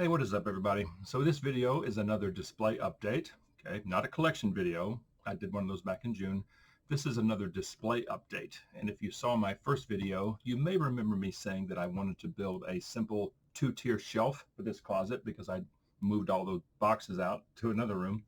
Hey, what is up, everybody? So this video is another display update, okay? Not a collection video. I did one of those back in June. This is another display update. And if you saw my first video, you may remember me saying that I wanted to build a simple two-tier shelf for this closet because I moved all those boxes out to another room.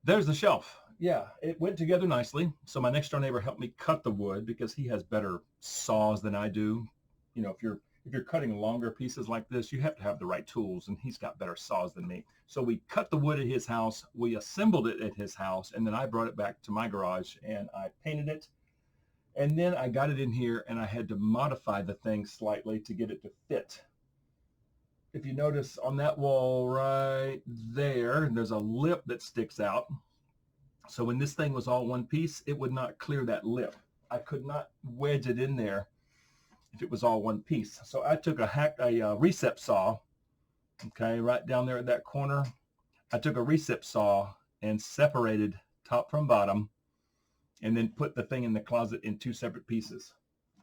There's the shelf. Yeah, it went together nicely. So my next door neighbor helped me cut the wood because he has better saws than I do. You know, if you're cutting longer pieces like this, you have to have the right tools, and he's got better saws than me. So we cut the wood at his house, we assembled it at his house, and then I brought it back to my garage and I painted it. And then I got it in here and I had to modify the thing slightly to get it to fit. If you notice on that wall right there, there's a lip that sticks out. So when this thing was all one piece, it would not clear that lip. I could not wedge it in there if it was all one piece. So I took a recep saw, okay, right down there at that corner. I took a recep saw and separated top from bottom, and then put the thing in the closet in two separate pieces,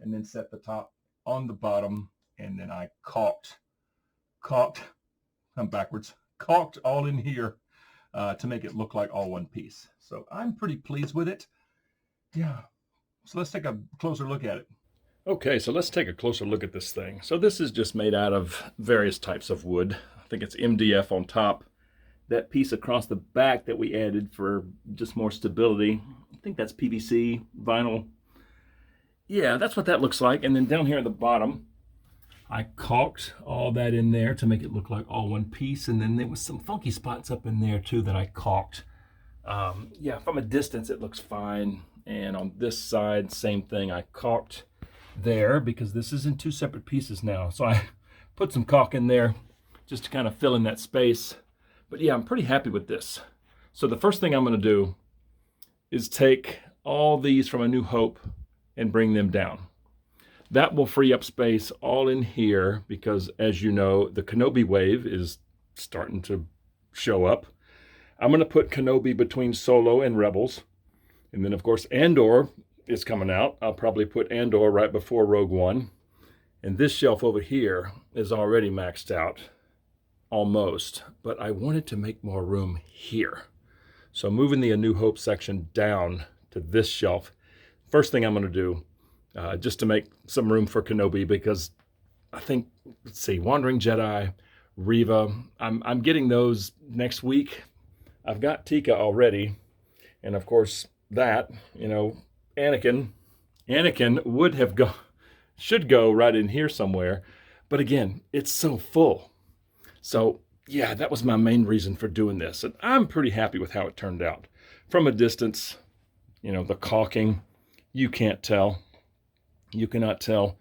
and then set the top on the bottom, and then I caulked all in here to make it look like all one piece. So I'm pretty pleased with it. Yeah. So let's take a closer look at it. Okay, so let's take a closer look at this thing. So this is just made out of various types of wood. I think it's MDF on top. That piece across the back that we added for just more stability, I think that's PVC, vinyl. Yeah, that's what that looks like. And then down here at the bottom, I caulked all that in there to make it look like all one piece. And then there was some funky spots up in there too that I caulked. Yeah, from a distance it looks fine. And on this side, same thing, I caulked there because this is in two separate pieces now. So I put some caulk in there just to kind of fill in that space. But yeah, I'm pretty happy with this. So the first thing I'm going to do is take all these from A New Hope and bring them down. That will free up space all in here because, as you know, the Kenobi wave is starting to show up. I'm going to put Kenobi between Solo and Rebels. And then, of course, Andor is coming out. I'll probably put Andor right before Rogue One. And this shelf over here is already maxed out, almost. But I wanted to make more room here. So moving the A New Hope section down to this shelf. First thing I'm going to do, just to make some room for Kenobi, because I think, let's see, Wandering Jedi, Reva, I'm getting those next week. I've got Tika already. And of course, that, you know, Anakin should go right in here somewhere. But again, it's so full. So yeah, that was my main reason for doing this. And I'm pretty happy with how it turned out. From a distance, you know, the caulking, you can't tell. You cannot tell.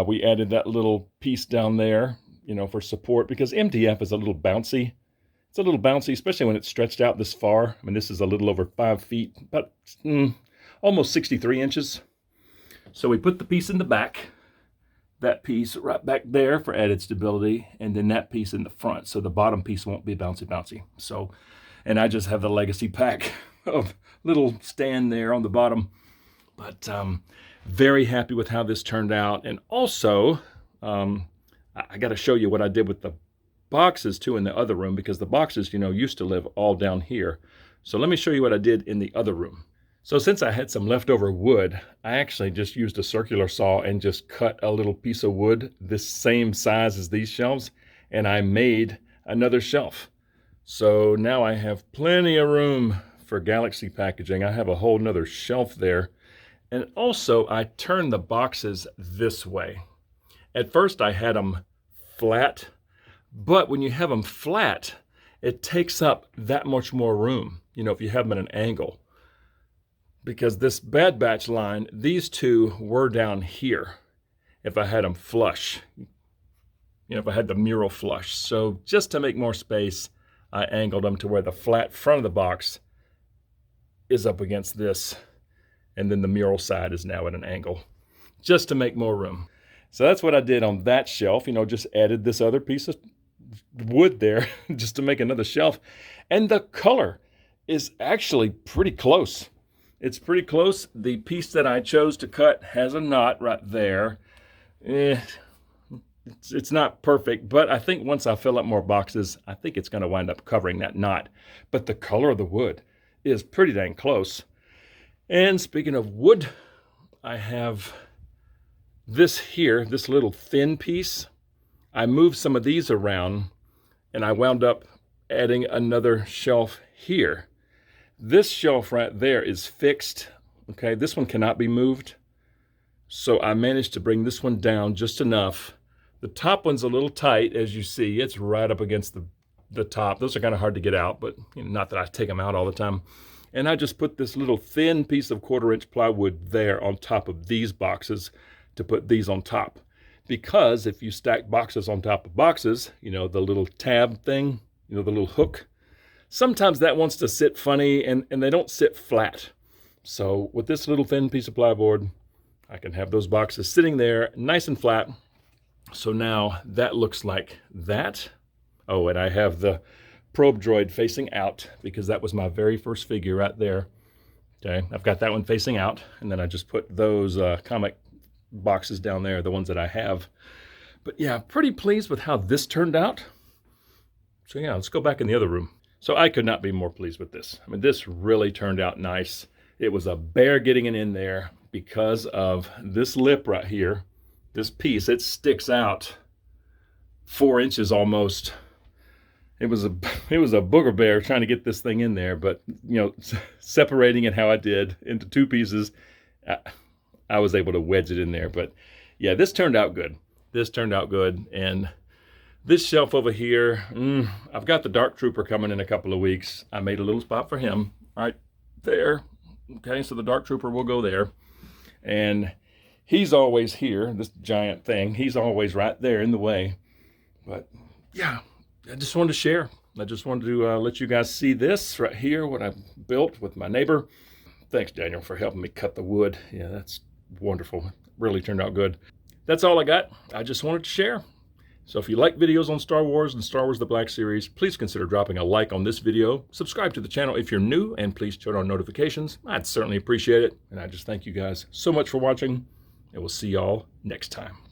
We added that little piece down there, you know, for support because MDF is a little bouncy. It's a little bouncy, especially when it's stretched out this far. I mean, this is a little over 5 feet, but almost 63 inches. So we put the piece in the back, that piece right back there for added stability, and then that piece in the front. So the bottom piece won't be bouncy. So, and I just have the legacy pack of little stand there on the bottom. But very happy with how this turned out. And also, I got to show you what I did with the boxes too in the other room, because the boxes, you know, used to live all down here. So let me show you what I did in the other room. So since I had some leftover wood, I actually just used a circular saw and just cut a little piece of wood this same size as these shelves, and I made another shelf. So now I have plenty of room for Galaxy packaging. I have a whole nother shelf there. And also I turned the boxes this way. At first I had them flat, but when you have them flat, it takes up that much more room, you know, if you have them at an angle. Because this Bad Batch line, these two were down here if I had them flush, you know, if I had the mural flush. So just to make more space, I angled them to where the flat front of the box is up against this, and then the mural side is now at an angle, just to make more room. So that's what I did on that shelf, you know, just added this other piece of wood there just to make another shelf. And the color is actually pretty close. It's pretty close. The piece that I chose to cut has a knot right there. it's not perfect, but I think once I fill up more boxes, I think it's going to wind up covering that knot. But the color of the wood is pretty dang close. And speaking of wood, I have this here, this little thin piece. I moved some of these around and I wound up adding another shelf here. This shelf right there is fixed. Okay, this one cannot be moved. So I managed to bring this one down just enough. The top one's a little tight, as you see. It's right up against the top. Those are kind of hard to get out, but not that I take them out all the time. And I just put this little thin piece of 1/4-inch plywood there on top of these boxes to put these on top. Because if you stack boxes on top of boxes, the little tab thing, the little hook, sometimes that wants to sit funny and they don't sit flat. So with this little thin piece of plywood, I can have those boxes sitting there nice and flat. So now that looks like that. Oh, and I have the probe droid facing out because that was my very first figure right there. Okay, I've got that one facing out, and then I just put those comic boxes down there, the ones that I have. But yeah, pretty pleased with how this turned out. So yeah, let's go back in the other room. So I could not be more pleased with this. I mean, this really turned out nice. It was a bear getting it in there because of this lip right here. This piece, it sticks out 4 inches almost. It was a booger bear trying to get this thing in there, but separating it how I did into 2 pieces, I was able to wedge it in there. But yeah, this turned out good. This turned out good. And this shelf over here, I've got the Dark Trooper coming in a couple of weeks. I made a little spot for him right there. Okay, so the Dark Trooper will go there. And he's always here, this giant thing. He's always right there in the way. But yeah, I just wanted to share. I just wanted to let you guys see this right here, what I built with my neighbor. Thanks, Daniel, for helping me cut the wood. Yeah, that's wonderful. Really turned out good. That's all I got. I just wanted to share. So if you like videos on Star Wars and Star Wars The Black Series, please consider dropping a like on this video. Subscribe to the channel if you're new, and please turn on notifications. I'd certainly appreciate it. And I just thank you guys so much for watching, and we'll see y'all next time.